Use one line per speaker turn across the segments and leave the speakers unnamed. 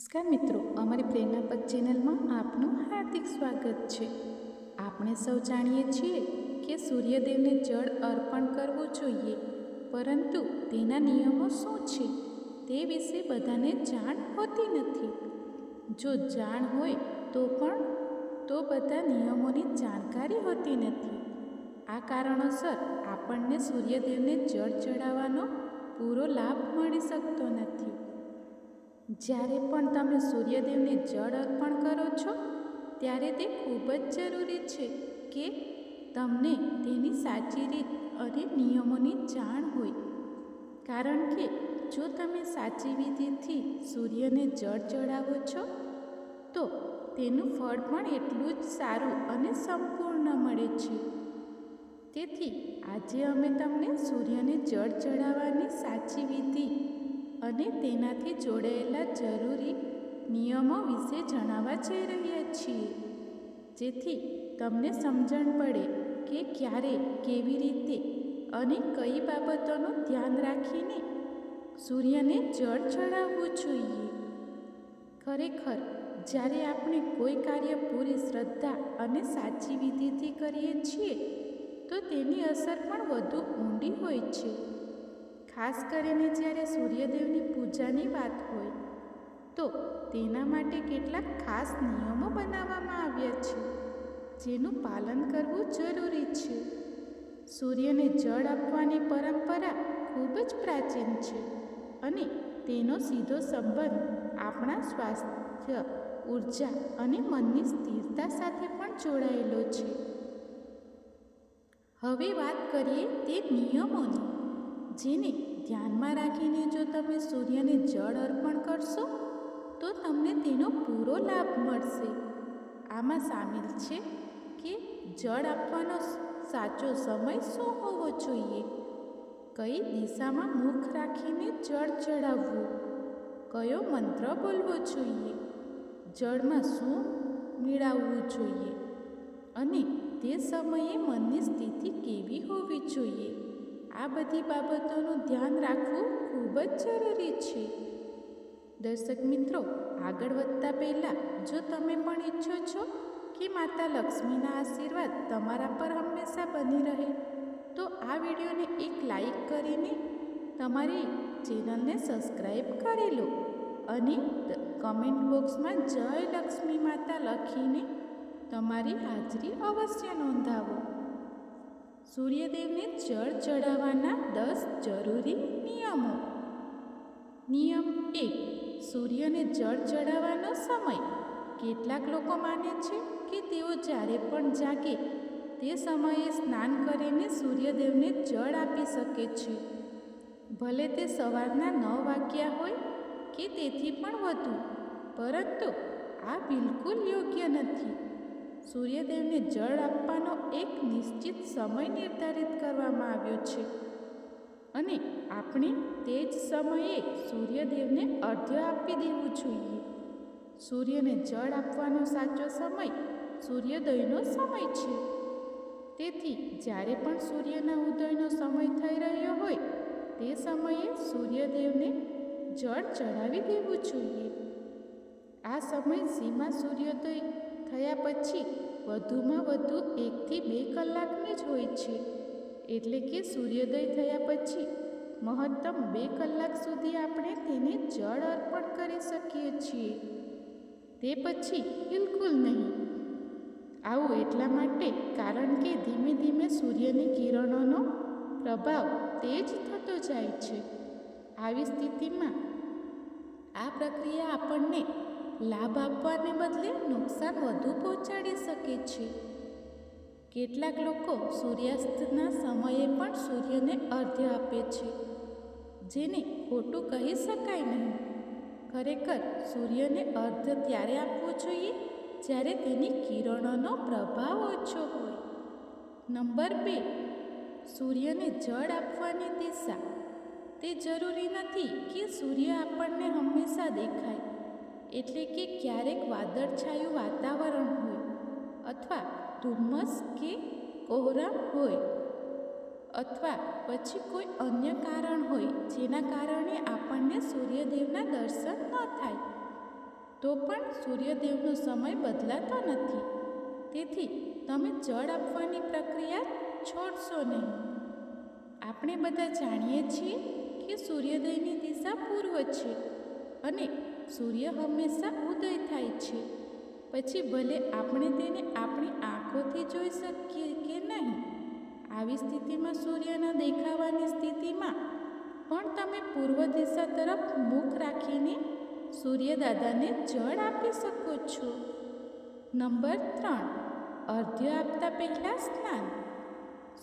નમસ્કાર મિત્રો, અમારી પ્રેરણાપથ ચેનલમાં આપનું હાર્દિક સ્વાગત છે. આપણે સૌ જાણીએ છીએ કે સૂર્યદેવને જળ અર્પણ કરવું જોઈએ, પરંતુ તેના નિયમો શું છે તે વિશે બધાને જાણ હોતી નથી. જો જાણ હોય તો બધા નિયમોની જાણકારી હોતી નથી. આ કારણોસર આપણને સૂર્યદેવને જળ ચડાવવાનો પૂરો લાભ મળી શકતો નથી. જ્યારે પણ તમે સૂર્યદેવને જળ અર્પણ કરો છો ત્યારે તે ખૂબ જ જરૂરી છે કે તમને તેની સાચી રીત અને નિયમોની જાણ હોય, કારણ કે જો તમે સાચી વિધિથી સૂર્યને જળ ચડાવો છો તો તેનું ફળ પણ એટલું જ સારું અને સંપૂર્ણ મળે છે. તેથી આજે અમે તમને સૂર્યને જળ ચડાવવાની સાચી વિધિ અને તેનાથી જોડાયેલા જરૂરી નિયમો વિશે જણાવવા જઈ રહ્યા છીએ, જેથી તમને સમજણ પડે કે ક્યારે, કેવી રીતે અને કઈ બાબતોનું ધ્યાન રાખીને સૂર્યને જળ ચડાવવું જોઈએ. ખરેખર, જ્યારે આપણે કોઈ કાર્ય પૂરી શ્રદ્ધા અને સાચી વિધિથી કરીએ છીએ તો તેની અસર પણ વધુ ઊંડી હોય છે. ખાસ કરીને જ્યારે સૂર્યદેવની પૂજાની વાત હોય તો તેના માટે કેટલાક ખાસ નિયમો બનાવવામાં આવ્યા છે, જેનું પાલન કરવું જરૂરી છે. સૂર્યને જળ આપવાની પરંપરા ખૂબ જ પ્રાચીન છે અને તેનો સીધો સંબંધ આપણા સ્વાસ્થ્ય, ઉર્જા અને મનની સ્થિરતા સાથે પણ જોડાયેલો છે. હવે વાત કરીએ તે નિયમોની, જેને ધ્યાનમાં રાખીને જો તમે સૂર્યને જળ અર્પણ કરશો તો તમને તેનો પૂરો લાભ મળશે. આમાં સામેલ છે કે જળ આપવાનો સાચો સમય શું હોવો જોઈએ, કઈ દિશામાં મુખ રાખીને જળ ચડાવવું, કયો મંત્ર બોલવો જોઈએ, જળમાં શું મિલાવવું જોઈએ અને તે સમયે મનની સ્થિતિ કેવી હોવી જોઈએ. આ બધી બાબતોનું ધ્યાન રાખવું ખૂબ જ જરૂરી છે. દર્શક મિત્રો, આગળ વધતા પહેલાં જો તમે પણ ઈચ્છો છો કે માતા લક્ષ્મીના આશીર્વાદ તમારા પર હંમેશા બની રહે તો આ વિડીયોને એક લાઈક કરીને તમારી ચેનલને સબસ્ક્રાઈબ કરી લો અને કમેન્ટ બોક્સમાં જય લક્ષ્મી માતા લખીને તમારી હાજરી અવશ્ય નોંધાવો. સૂર્યદેવને જળ ચડાવવાના 10 જરૂરી નિયમો. નિયમ 1. સૂર્યને જળ ચડાવવાનો સમય. કેટલાક લોકો માને છે કે તેઓ જ્યારે પણ જાગે તે સમયે સ્નાન કરીને સૂર્યદેવને જળ આપી શકે છે, ભલે તે સવારના 9 વાગ્યા હોય કે તેથી પણ વધુ, પરંતુ આ બિલકુલ યોગ્ય નથી. સૂર્યદેવને જળ આપવાનો એક નિશ્ચિત સમય નિર્ધારિત કરવામાં આવ્યો છે અને આપણે તે જ સમયે સૂર્યદેવને અર્ઘ્ય આપી દેવું જોઈએ. સૂર્યને જળ આપવાનો સાચો સમય સૂર્યોદયનો સમય છે. તેથી જ્યારે પણ સૂર્યના ઉદયનો સમય થઈ રહ્યો હોય તે સમયે સૂર્યદેવને જળ ચડાવી દેવું જોઈએ. આ સમય સીમા સૂર્યોદય થયા પછી વધુમાં વધુ 1 થી 2 કલાકની જ હોય છે, એટલે કે સૂર્યોદય થયા પછી મહત્તમ 2 કલાક સુધી આપણે તેને જળ અર્પણ કરી શકીએ છીએ, તે પછી બિલકુલ નહીં. આવું એટલા માટે કારણ કે ધીમે ધીમે સૂર્યની કિરણોનો પ્રભાવ તેજ થતો જાય છે. આવી સ્થિતિમાં આ પ્રક્રિયા આપણને લાભ આપવાને બદલે નુકસાન વધુ પહોંચાડી શકે છે. કેટલાક લોકો સૂર્યાસ્તના સમયે પણ સૂર્યને અર્ઘ્ય આપે છે, જેને ખોટું કહી શકાય નહીં. ખરેખર સૂર્યને અર્ઘ્ય ત્યારે આપવું જોઈએ જ્યારે તેની કિરણોનો પ્રભાવ ઓછો હોય. નંબર 2. સૂર્યને જળ આપવાની દિશા. તે જરૂરી નથી કે સૂર્ય આપણને હંમેશા દેખાય, એટલે કે ક્યારેક વાદળછાયું વાતાવરણ હોય અથવા ધુમ્મસ કે કોહરામ હોય અથવા પછી કોઈ અન્ય કારણ હોય જેના કારણે આપણને સૂર્યદેવના દર્શન ન થાય. તો પણ સૂર્યદેવનો સમય બદલાતો નથી. તેથી તમે જળ આપવાની પ્રક્રિયા છોડશો નહીં. આપણે બધા જાણીએ છીએ કે સૂર્યોદયની દિશા પૂર્વ છે અને સૂર્ય હંમેશા ઉદય થાય છે. પછી ભલે આપણે તેને આપણી આંખોથી જોઈ શકીએ કે નહીં. આવી સ્થિતિમાં સૂર્યના દેખાવાની સ્થિતિમાં પણ તમે પૂર્વ દિશા તરફ મુખ રાખીને સૂર્યદાદાને જળ આપી શકો છો. નંબર 3, અર્ઘ્ય આપતા પહેલાં સ્નાન.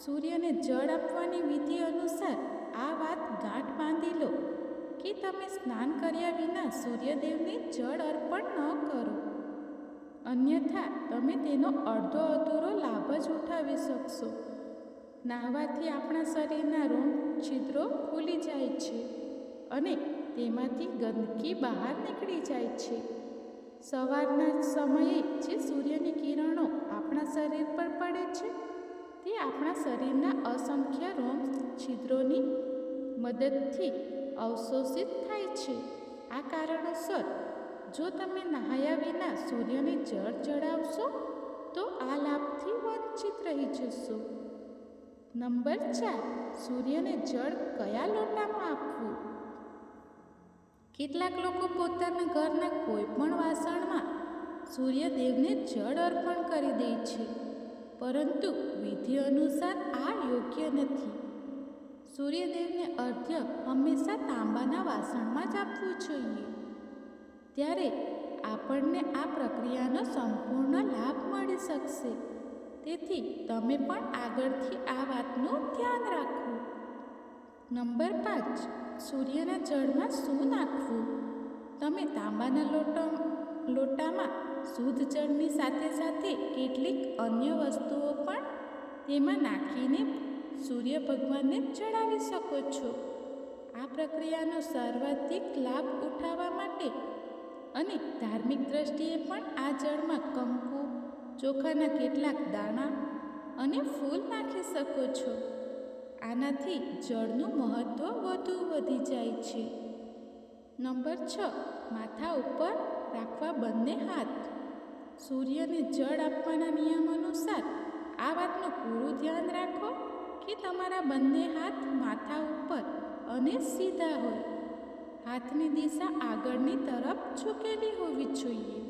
સૂર્યને જળ આપવાની વિધિ અનુસાર આ વાત ગાંઠ બાંધી લો કે તમે સ્નાન કર્યા વિના સૂર્યદેવને જળ અર્પણ ન કરો. અન્યથા તમે તેનો અડધો અધૂરો લાભ જ ઉઠાવી શકશો. નાહવાથી આપણા શરીરના રોમ છિદ્રો ખુલી જાય છે અને તેમાંથી ગંદકી બહાર નીકળી જાય છે. સવારના સમયે જે સૂર્યની કિરણો આપણા શરીર પર પડે છે તે આપણા શરીરના અસંખ્ય રોમ છિદ્રોની મદદથી અવશોષિત થાય છે. આ કારણોસર જો તમે નહાયા વિના સૂર્યને જળ ચડાવશો તો આ લાભથી વંચિત રહી જશો. નંબર 4, સૂર્યને જળ કયા લોટામાં આપવું. કેટલાક લોકો પોતાના ઘરના કોઈ પણ વાસણમાં સૂર્યદેવને જળ અર્પણ કરી દે છે, પરંતુ વિધિ અનુસાર આ યોગ્ય નથી. સૂર્યદેવને અર્ઘ્ય હંમેશા તાંબાના વાસણમાં જ આપવું જોઈએ. ત્યારે આપણને આ પ્રક્રિયાનો સંપૂર્ણ લાભ મળી શકશે. તેથી તમે પણ આગળથી આ વાતનું ધ્યાન રાખો. નંબર 5, સૂર્યના જળમાં શું નાખવું. તમે તાંબાના લોટામાં શુદ્ધ જળની સાથે સાથે કેટલીક અન્ય વસ્તુઓ પણ તેમાં નાખીને સૂર્ય ભગવાનને ચડાવી શકો છો. આ પ્રક્રિયાનો સર્વાધિક લાભ ઉઠાવવા માટે અને ધાર્મિક દ્રષ્ટિએ પણ આ જળમાં કંકુ, ચોખાના કેટલાક દાણા અને ફૂલ નાખી શકો છો. આનાથી જળનું મહત્ત્વ વધુ વધી જાય છે. નંબર 6, માથા ઉપર રાખવા બંને હાથ. સૂર્યને જળ આપવાના નિયમ અનુસાર આ વાતનું પૂરું ધ્યાન રાખો કે તમારા બંને હાથ માથા ઉપર અને સીધા હોય. હાથની દિશા આગળની તરફ ઝૂકેલી હોવી જોઈએ.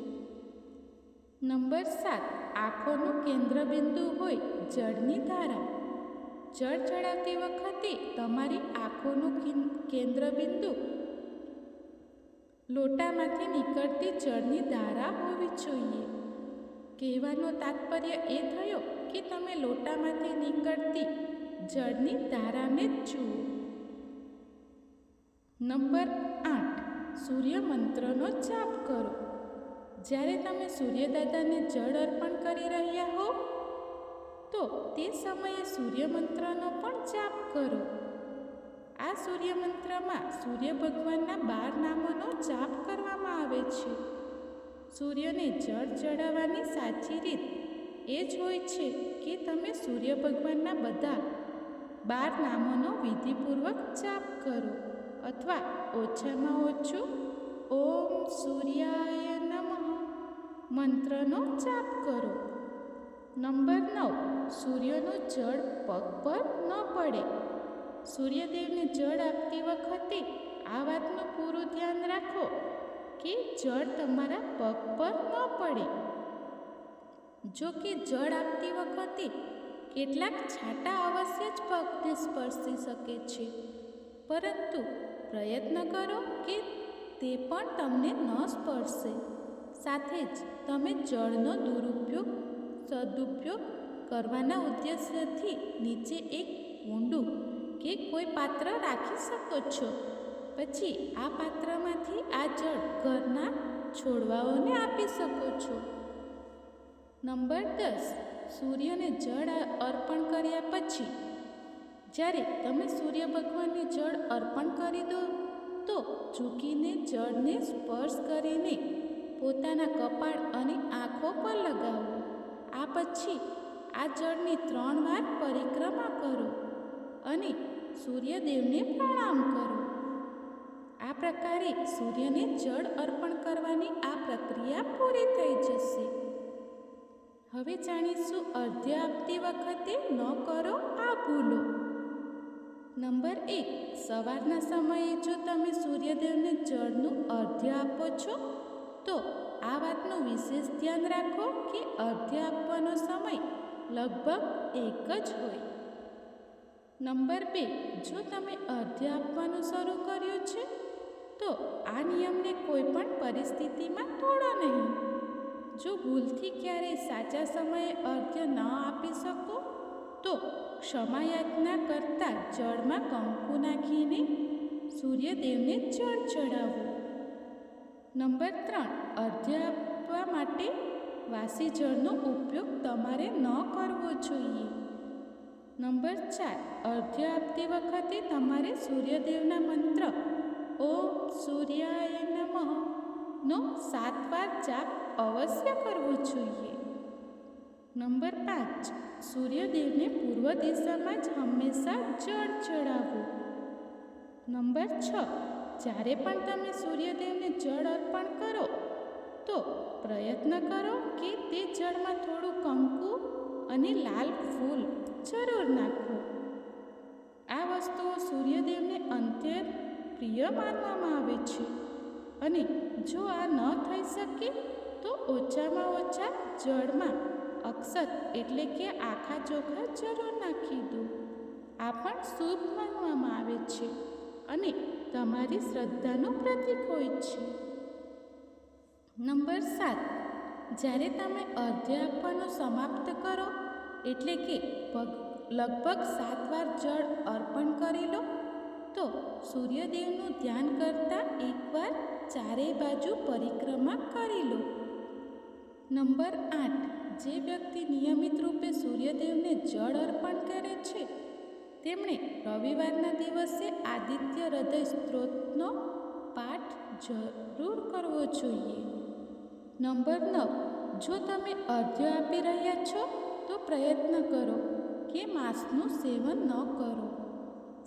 નંબર 7, આંખોનું કેન્દ્રબિંદુ હોય જળની ધારા. જળ ચડાવતી વખતે તમારી આંખોનું કેન્દ્રબિંદુ લોટામાંથી નીકળતી જળની ધારા હોવી જોઈએ. કહેવાનો તાત્પર્ય એ થયો કે તમે લોટામાંથી નીકળતી જળની ધારાને જ જુઓ. નંબર 8, સૂર્ય મંત્રનો જાપ કરો. જ્યારે તમે સૂર્યદાદાને જળ અર્પણ કરી રહ્યા હો તો તે સમયે સૂર્યમંત્રનો પણ જાપ કરો. આ સૂર્યમંત્રમાં સૂર્ય ભગવાનના 12 નામોનો જાપ કરવામાં આવે છે. સૂર્યને જળ ચડાવવાની સાચી રીત એ જ હોય છે કે તમે સૂર્ય ભગવાનના બધા 12 નામોનો વિધિપૂર્વક જાપ કરો અથવા ઓછામાં ઓછું ઓમ સૂર્યાય નમઃ મંત્રનો જાપ કરો. નંબર 9, સૂર્યનું જળ પગ પર ન પડે. સૂર્યદેવને જળ આપતી વખતે આ વાતનું પૂરું ધ્યાન રાખો કે જળ તમારા પગ પર ન પડે. જો કે જળ આપતી વખતે કેટલાક છાંટા અવશ્ય જ પગને સ્પર્શી શકે છે, પરંતુ પ્રયત્ન કરો કે તે પણ તમને ન સ્પર્શે. સાથે જ તમે જળનો સદુપયોગ કરવાના ઉદ્દેશ્યથી નીચે એક ઊંડું કે કોઈ પાત્ર રાખી શકો છો. પછી આ પાત્રમાંથી આ જળ ઘરના છોડવાઓને આપી શકો છો. નંબર 10, સૂર્યને જળ અર્પણ કર્યા પછી જ્યારે તમે સૂર્ય ભગવાનને જળ અર્પણ કરી દો તો ઝૂકીને જળને સ્પર્શ કરીને પોતાના કપાળ અને આંખો પર લગાવો. આ પછી આ જળની 3 વાર પરિક્રમા કરો અને સૂર્યદેવને પ્રણામ કરો. આ પ્રકારે સૂર્યને જળ અર્પણ કરવાની આ પ્રક્રિયા પૂરી થઈ જશે. હવે જાણીશું અર્ધ્ય આપતી વખતે ન કરો આ ભૂલો. નંબર 1, સવારના સમયે જો તમે સૂર્યદેવને જળનું અર્ધ્ય આપો છો તો આ વાતનું વિશેષ ધ્યાન રાખો કે અર્ધ્ય આપવાનો સમય લગભગ એક જ હોય. નંબર 2, જો તમે અર્ધ્ય આપવાનું શરૂ કર્યું છે તો આ નિયમને કોઈ પણ પરિસ્થિતિમાં તોડો નહીં. જો ભૂલથી ક્યારેય સાચા સમયે અર્ધ્ય ન આપી શકો તો ક્ષમા યાચના કરતાં જળમાં કંકુ નાખીને સૂર્યદેવને જળ ચડાવવું. નંબર 3, અર્ધ્ય આપવા માટે વાસી જળનો ઉપયોગ તમારે ન કરવો જોઈએ. નંબર 4, અર્ધ્ય આપતી વખતે તમારે સૂર્યદેવના મંત્ર ઓમ સૂર્યાય નમઃ નો 7 વાર જાપ અવશ્ય કરવો જોઈએ. નંબર 5, સૂર્યદેવને પૂર્વ દિશામાં જ હંમેશા જળ ચડાવવું. નંબર 6, જ્યારે પણ તમે સૂર્યદેવને જળ અર્પણ કરો તો પ્રયત્ન કરો કે તે જળમાં થોડું કંકુ અને લાલ ફૂલ જરૂર નાખો. આ વસ્તુઓ સૂર્યદેવને અત્યંત પ્રિય માનવામાં આવે છે અને જો આ ન થઈ શકે તો ઓછામાં ઓછા જળમાં અક્ષત એટલે કે આખા ચોખા જરૂર નાખી દો. આ પણ શુભ માનવામાં આવે છે અને તમારી શ્રદ્ધાનું પ્રતીક હોય છે. નંબર 7, જ્યારે તમે અર્ધ્ય આપવાનું સમાપ્ત કરો એટલે કે લગભગ 7 વાર જળ અર્પણ કરી લો તો સૂર્યદેવનું ધ્યાન કરતાં એકવાર ચારેય બાજુ પરિક્રમા કરી લો. નંબર 8, જે વ્યક્તિ નિયમિત રૂપે સૂર્યદેવને જળ અર્પણ કરે છે તેમણે રવિવારના દિવસે આદિત્ય હૃદય સ્ત્રોતનો પાઠ જરૂર કરવો જોઈએ. નંબર 9, જો તમે અર્ધ્ય આપી રહ્યા છો તો પ્રયત્ન કરો કે માંસનું સેવન ન કરો.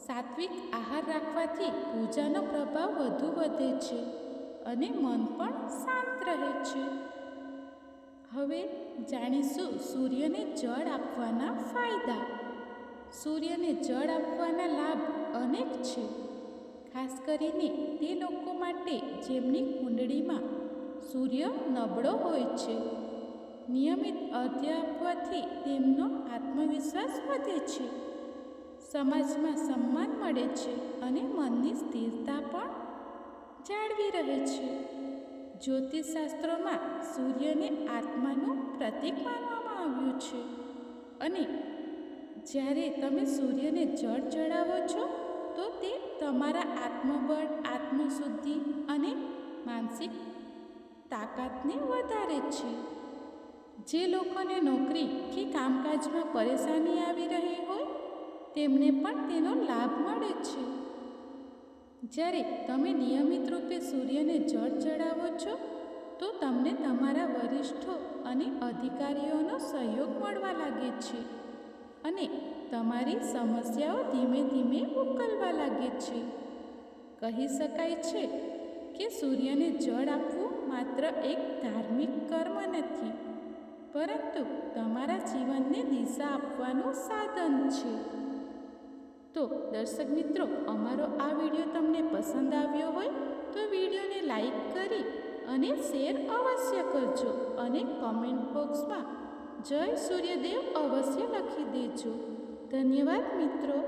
સાત્વિક આહાર રાખવાથી પૂજાનો પ્રભાવ વધુ વધે છે અને મન પણ શાંત રહે છે. હવે જાણીશું સૂર્યને જળ આપવાના ફાયદા. સૂર્યને જળ આપવાના લાભ અનેક છે, ખાસ કરીને તે લોકો માટે જેમની કુંડળીમાં સૂર્ય નબળો હોય છે. નિયમિત અર્ધ્ય આપવાથી તેમનો આત્મવિશ્વાસ વધે છે, સમાજમાં સન્માન મળે છે અને મનની સ્થિરતા પણ જાળવી રહે છે. જ્યોતિષશાસ્ત્રોમાં સૂર્યને આત્માનું પ્રતીક માનવામાં આવ્યું છે અને જ્યારે તમે સૂર્યને જળ ચડાવો છો તો તે તમારા આત્મબળ, આત્મશુદ્ધિ અને માનસિક તાકાતને વધારે છે. જે લોકોને નોકરી કે કામકાજમાં પરેશાની આવી રહી હોય તેમને પણ તેનો લાભ મળે છે. જ્યારે તમે નિયમિત રૂપે સૂર્યને જળ ચડાવો છો તો તમને તમારા વરિષ્ઠો અને અધિકારીઓનો સહયોગ મળવા લાગે છે અને તમારી સમસ્યાઓ ધીમે ધીમે ઉકેલવા લાગે છે. કહી શકાય છે કે સૂર્યને જળ આપવું માત્ર એક ધાર્મિક કર્મ નથી, પરંતુ તમારા જીવનને દિશા આપવાનું સાધન છે. તો દર્શક મિત્રો, અમારો આ વિડીયો તમને પસંદ આવ્યો હોય તો વિડીયોને લાઈક કરી અને શેર અવશ્ય કરજો અને કમેન્ટ બોક્સમાં જય સૂર્યદેવ અવશ્ય લખી દેજો. ધન્યવાદ મિત્રો.